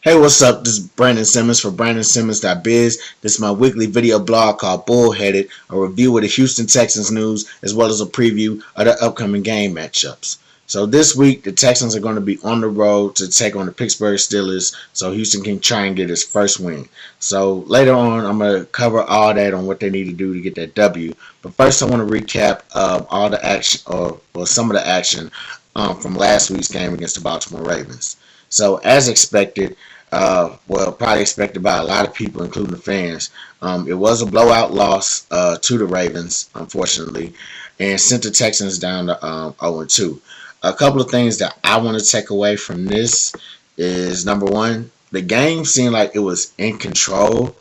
Hey, what's up? This is Brandon Simmons for BrandonSimmons.biz. This is my weekly video blog called Bullheaded, a review of the Houston Texans news as well as a preview of the upcoming game matchups. So this week, the Texans are going to be on the road to take on the Pittsburgh Steelers so Houston can try and get his first win. So later on, I'm going to cover all that on what they need to do to get that W. But first, I want to recap all the action, or some of the action from last week's game against the Baltimore Ravens. So as expected, probably expected by a lot of people, including the fans. It was a blowout loss to the Ravens, unfortunately, and sent the Texans down to 0-2. A couple of things that I want to take away from this is, number one, the game seemed like it was in control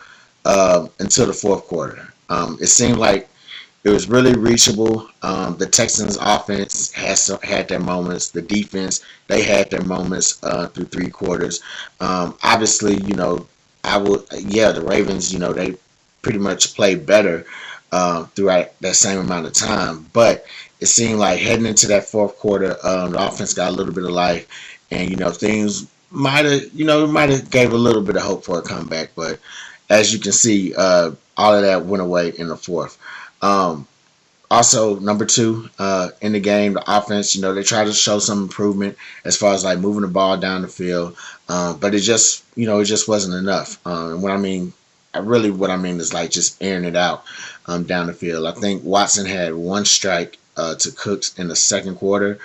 until the fourth quarter. It seemed like it was really reachable. The Texans offense had their moments. The defense, they had their moments through three quarters. Obviously, the Ravens, they pretty much played better throughout that same amount of time. But it seemed like heading into that fourth quarter, the offense got a little bit of life, and things might have gave a little bit of hope for a comeback. But as you can see, all of that went away in the fourth. Also, number two, in the game, the offense, they tried to show some improvement as far as like moving the ball down the field, but it just wasn't enough. And what I mean is like just airing it out down the field. I think Watson had one strike to Cooks in the second quarter.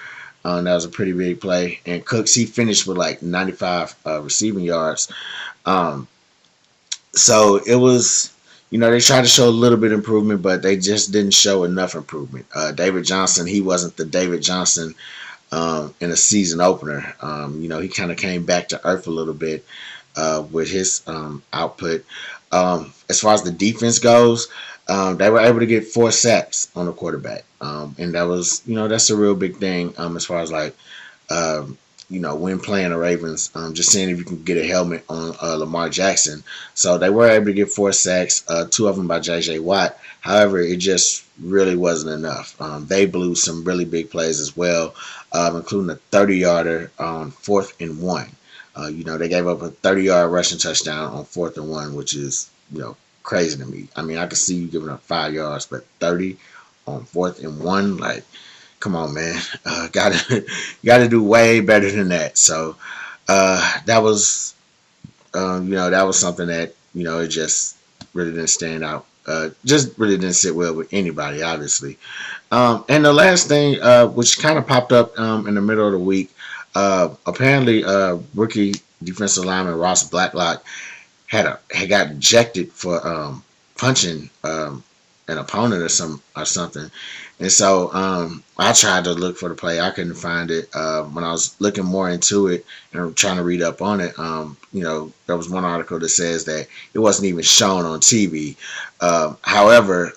That was a pretty big play, and Cooks, he finished with like 95 receiving yards. So it was. They tried to show a little bit of improvement, but they just didn't show enough improvement. David Johnson, he wasn't the David Johnson in a season opener. He kind of came back to earth a little bit with his output. As far as the defense goes, they were able to get 4 sacks on the quarterback. And that was, that's a real big thing as far as like, when playing the Ravens, just seeing if you can get a helmet on Lamar Jackson. So they were able to get 4 sacks, 2 of them by J.J. Watt. However, it just really wasn't enough. They blew some really big plays as well, including a 30-yarder on 4th and 1. They gave up a 30-yard rushing touchdown on 4th and 1, which is, crazy to me. I mean, I could see you giving up 5 yards, but 30 on 4th and 1, like, come on, man. Gotta do way better than that. So that was something that it just really didn't stand out. Just really didn't sit well with anybody, obviously. And the last thing, which kind of popped up in the middle of the week, apparently rookie defensive lineman Ross Blacklock had got ejected for punching an opponent or something. And so I tried to look for the play. I couldn't find it. When I was looking more into it and trying to read up on it, there was one article that says that it wasn't even shown on TV. However,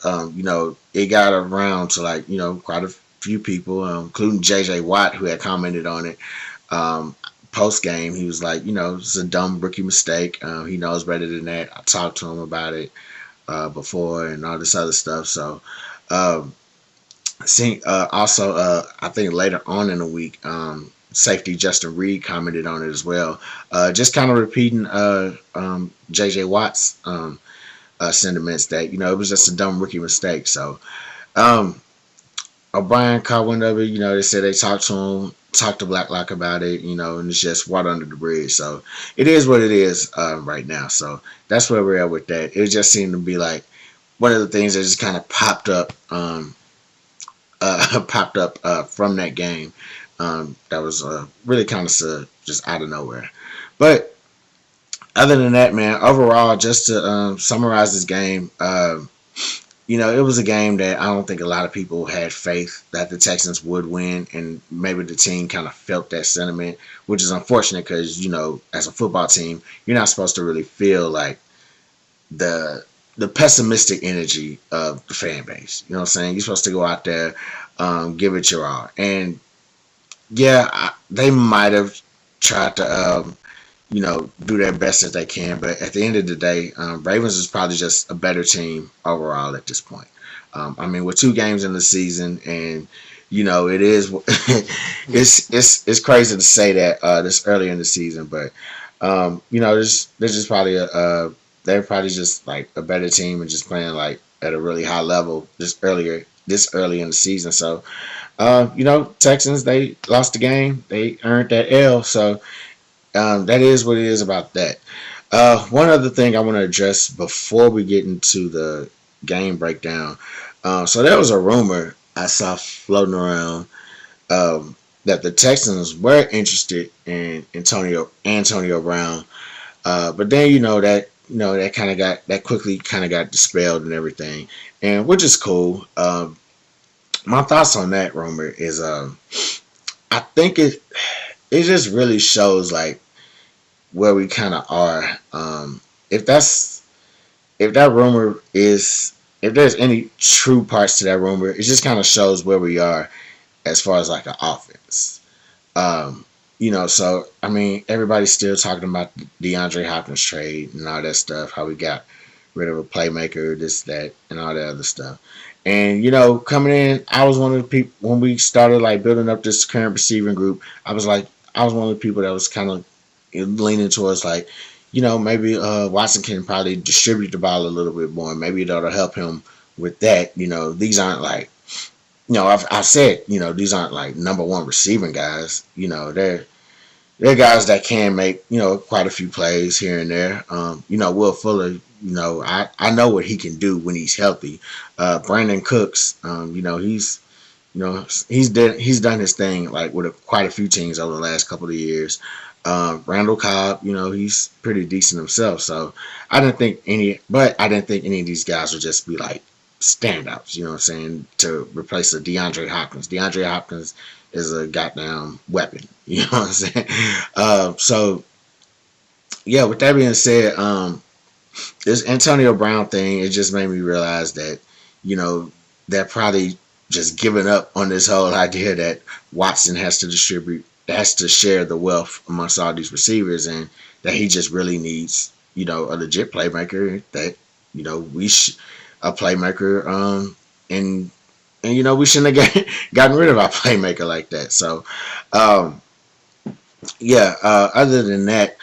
it got around to like, quite a few people, including J.J. Watt, who had commented on it. Post game, he was like, it's a dumb rookie mistake. He knows better than that. I talked to him about it before and all this other stuff. So, I think later on in the week, safety Justin Reed commented on it as well, just kind of repeating J.J. Watt's sentiments that it was just a dumb rookie mistake. So O'Brien caught wind of it. They said they talked to Blacklock about it, and it's just water under the bridge. So it is what it is right now. So that's where we're at with that. It just seemed to be like one of the things that just kind of popped up from that game. That was really kind of just out of nowhere. But other than that, man, overall, just to summarize this game, it was a game that I don't think a lot of people had faith that the Texans would win, and maybe the team kind of felt that sentiment, which is unfortunate because, as a football team, you're not supposed to really feel like the pessimistic energy of the fan base. You know what I'm saying? You're supposed to go out there, give it your all. And, yeah, they might have tried to, do their best as they can. But at the end of the day, Ravens is probably just a better team overall at this point. We're 2 games in the season, and it is it's crazy to say that this early in the season, but they're just probably they're probably just like a better team and just playing like at a really high level this early in the season. So Texans, they lost the game, they earned that L. So that is what it is about that. One other thing I want to address before we get into the game breakdown. So there was a rumor I saw floating around that the Texans were interested in Antonio Brown, but then that kind of that quickly kind of got dispelled and everything, and which is cool. My thoughts on that rumor is I think it just really shows like where we kind of are. If that's if that rumor is if there's any true parts to that rumor, it just kind of shows where we are as far as like an offense. Um, so I mean, everybody's still talking about the DeAndre Hopkins trade and all that stuff. How we got rid of a playmaker, this, that, and all that other stuff. And coming in, I was one of the people when we started like building up this current receiving group. I was one of the people that was kind of leaning towards like, maybe Watson can probably distribute the ball a little bit more. Maybe that'll help him with that. These aren't like I've said, these aren't like number one receiving guys. They're guys that can make, quite a few plays here and there. Will Fuller, I know what he can do when he's healthy. Brandon Cooks, he's done his thing like with quite a few teams over the last couple of years. Randall Cobb, he's pretty decent himself. So I didn't think any of these guys would just be like standouts, you know what I'm saying, to replace a DeAndre Hopkins. DeAndre Hopkins is a goddamn weapon, you know what I'm saying? So, yeah, with that being said, this Antonio Brown thing, it just made me realize that, they're probably just giving up on this whole idea that Watson has to share the wealth amongst all these receivers and that he just really needs, a legit playmaker that, a playmaker, and we shouldn't have gotten rid of our playmaker like that. So, yeah. Other than that,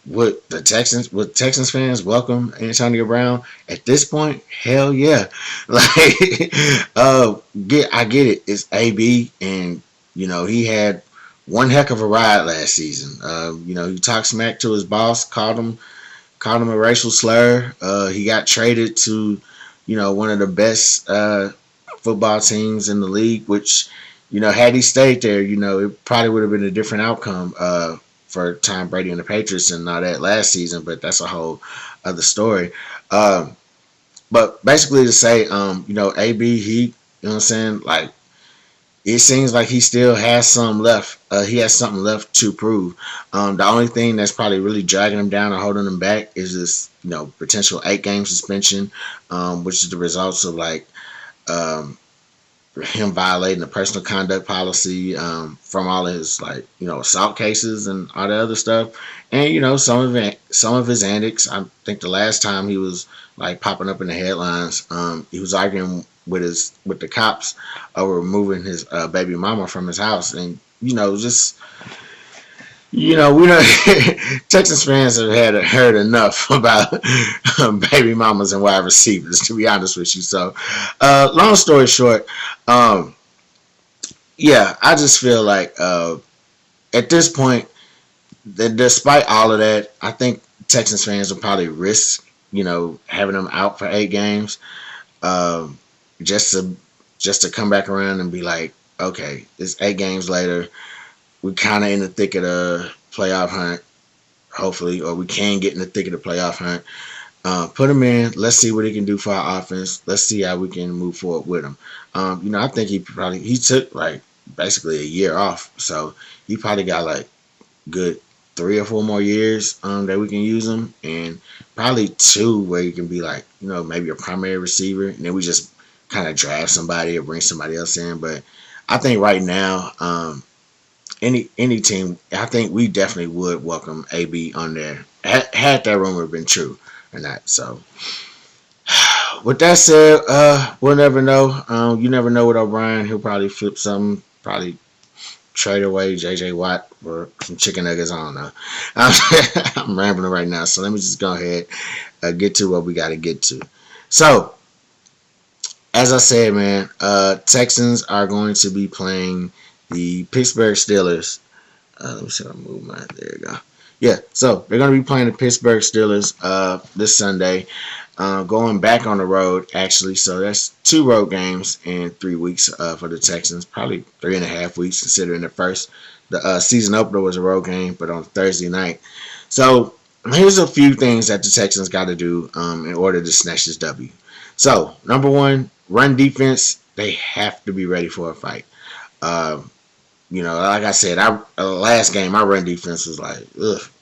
would Texans fans welcome Antonio Brown at this point? Hell yeah! Like, I get it. It's AB, and he had one heck of a ride last season. He talked smack to his boss, called him a racial slur. He got traded to, one of the best football teams in the league, which, had he stayed there, it probably would have been a different outcome for Tom Brady and the Patriots and all that last season, but that's a whole other story. But basically to say, AB, he, you know what I'm saying, like, it seems like he still has some left. He has something left to prove. The only thing that's probably really dragging him down or holding him back is this, potential 8-game suspension, which is the results of like him violating the personal conduct policy from all his like assault cases and all the other stuff. And some of his antics. I think the last time he was like popping up in the headlines, he was arguing with the cops over removing his baby mama from his house, and just we don't Texas fans have heard enough about baby mamas and wide receivers, to be honest with you. So, long story short, yeah, I just feel like at this point, despite all of that, I think Texans fans will probably risk having him out for 8 games. Just to come back around and be like, okay, it's 8 games later. We're kind of in the thick of the playoff hunt, hopefully, or we can get in the thick of the playoff hunt. Put him in. Let's see what he can do for our offense. Let's see how we can move forward with him. I think he took like basically a year off, so he probably got like good 3 or 4 more years that we can use him, and probably 2 where you can be like, maybe a primary receiver, and then we just kind of draft somebody or bring somebody else in. But I think right now, any team, I think we definitely would welcome AB on there had that rumor been true or not. So with that said, we'll never know. You never know with O'Brien. He'll probably flip something, probably trade away J.J. Watt for some chicken nuggets. I don't know. I'm rambling right now, so let me just go ahead get to what we got to get to. So, as I said, man, Texans are going to be playing the Pittsburgh Steelers. Let me see if I move mine. There you go. Yeah, so they're going to be playing the Pittsburgh Steelers this Sunday. Going back on the road, actually. So that's 2 road games in 3 weeks for the Texans. Probably 3.5 weeks, considering the season opener was a road game, but on Thursday night. So here's a few things that the Texans got to do in order to snatch this W. So, number one, run defense. They have to be ready for a fight. Like I said, last game my run defense was like,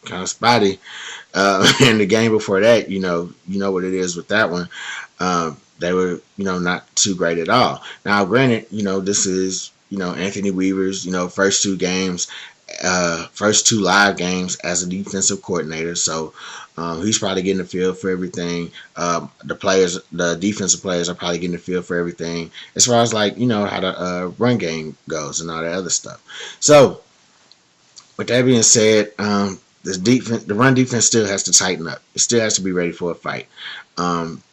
kind of spotty. And the game before that, you know what it is with that one. They were, not too great at all. Now, granted, this is, Anthony Weaver's, first 2 games, first 2 live games as a defensive coordinator. So he's probably getting a feel for everything. The defensive players are probably getting a feel for everything as far as how the run game goes and all that other stuff. So with that being said, the run defense still has to tighten up. It still has to be ready for a fight.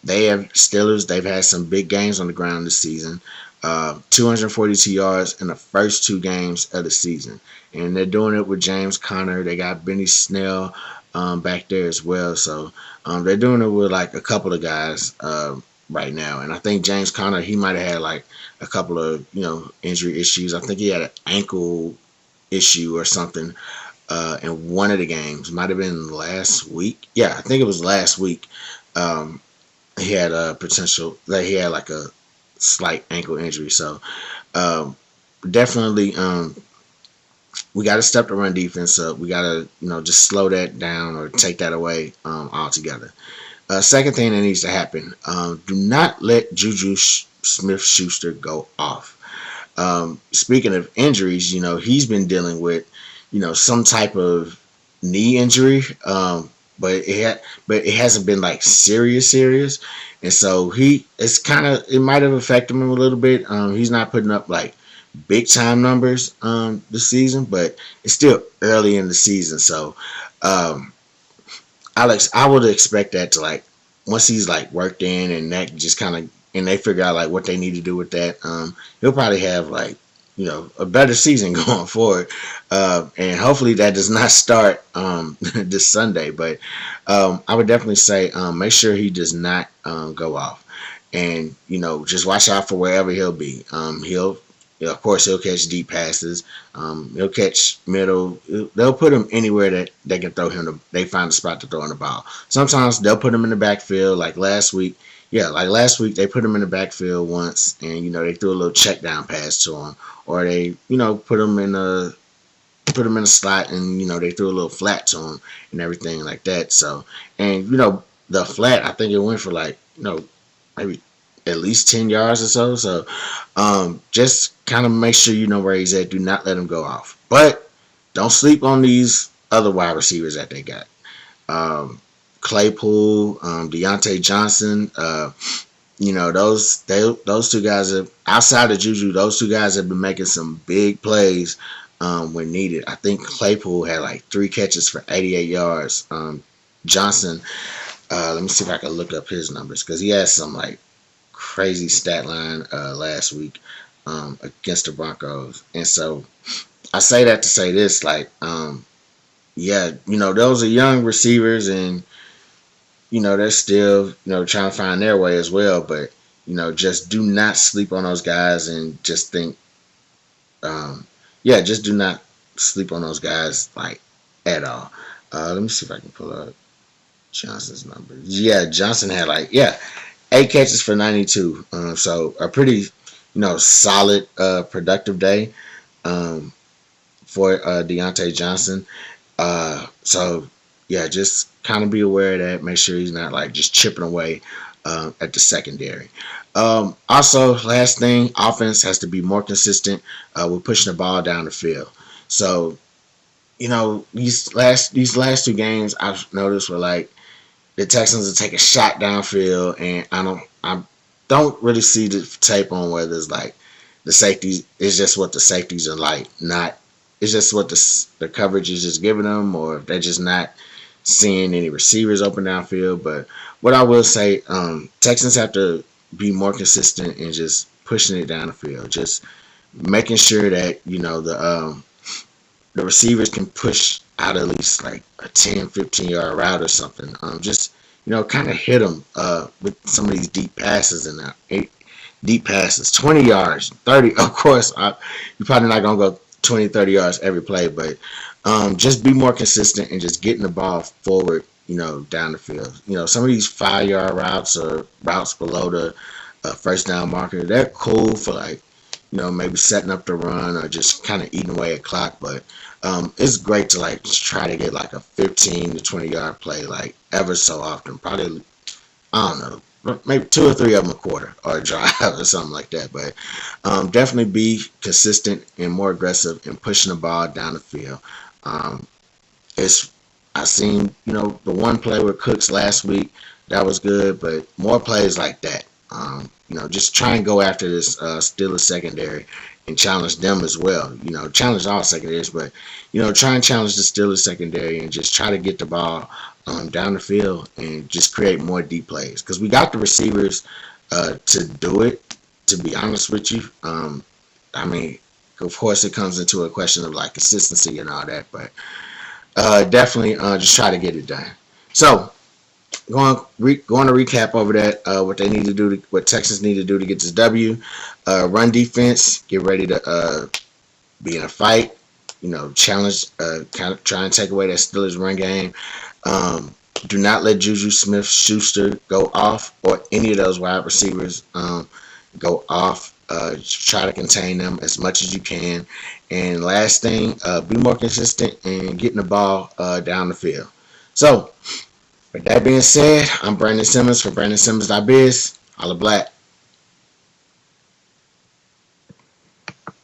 They have Steelers. They've had some big games on the ground this season. 242 yards in the first 2 games of the season, and they're doing it with James Conner. They got Benny Snell back there as well. So they're doing it with like a couple of guys right now, and I think James Conner, he might have had like a couple of injury issues. I think he had an ankle issue or something in one of the games. Might have been last week. Yeah, I think it was last week. He had a potential that he had like a slight ankle injury. So definitely we got to step the run defense up. We got to just slow that down or take that away altogether. Second thing that needs to happen, do not let Juju Smith-Schuster go off. Speaking of injuries, he's been dealing with some type of knee injury, but it hasn't been like serious, and so it might have affected him a little bit. He's not putting up like big time numbers this season, but it's still early in the season, so I would expect that to like once he's like worked in and that just kind of and they figure out like what they need to do with that, he'll probably have like a better season going forward, and hopefully that does not start this Sunday. But I would definitely say make sure he does not go off, and just watch out for wherever he'll be. Of course he'll catch deep passes. He'll catch middle. They'll put him anywhere that they can throw him. They find a spot to throw in the ball. Sometimes they'll put him in the backfield, like last week. Yeah, like last week they put him in the backfield once, and they threw a little check down pass to him, or they put him in a slot, and they threw a little flat to him and everything like that. So, and the flat, I think it went for like maybe at least 10 yards or so. So just kind of make sure you know where he's at. Do not let him go off, but don't sleep on these other wide receivers that they got. Claypool, Deontay Johnson, those 2 guys have, outside of Juju, those 2 guys have been making some big plays when needed. I think Claypool had like 3 catches for 88 yards. Johnson, let me see if I can look up his numbers because he had some like crazy stat line last week against the Broncos. And so I say that to say this, like, those are young receivers, and they're still, trying to find their way as well. But, just do not sleep on those guys and just think, just do not sleep on those guys, like, at all. Let me see if I can pull up Johnson's numbers. Yeah, Johnson had, 8 catches for 92. So a pretty, solid, productive day for Deontay Johnson. So, yeah, just kind of be aware of that. Make sure he's not like just chipping away at the secondary. Also, last thing, offense has to be more consistent with pushing the ball down the field. So, these last 2 games I've noticed were like the Texans will take a shot downfield, and I don't really see the tape on whether it's like the safeties. It's just what the safeties are like, not it's just what the coverage is just giving them, or if they're just not seeing any receivers open downfield. But what I will say, Texans have to be more consistent in just pushing it down the field, just making sure that the receivers can push out at least like a 10, 15-yard route or something. Just kind of hit them with some of these deep passes and deep passes, 20 yards, 30. Of course, you're probably not gonna go 20, 30 yards every play, but just be more consistent and just getting the ball forward, down the field. Some of these 5-yard routes or routes below the first down marker, they're cool for like, maybe setting up the run or just kind of eating away at clock. But it's great to like just try to get like a 15 to 20-yard play like ever so often. Probably, I don't know, maybe 2 or 3 of them a quarter or a drive or something like that. But definitely be consistent and more aggressive in pushing the ball down the field. I seen the one play with Cooks last week that was good, but more plays like that. Just try and go after this Steelers secondary and challenge them as well. Challenge all secondaries, but try and challenge the Steelers secondary and just try to get the ball down the field and just create more deep plays, because we got the receivers to do it. To be honest with you, I mean, of course, it comes into a question of like consistency and all that, but definitely just try to get it done. So, going to recap over that, what they need to do, what Texans need to do to get this W. Run defense, get ready to be in a fight. Challenge, kind of try and take away that Steelers run game. Do not let Juju Smith-Schuster go off, or any of those wide receivers go off. Try to contain them as much as you can. And last thing, be more consistent in getting the ball down the field. So, with that being said, I'm Brandon Simmons for BrandonSimmons.biz. Holla black.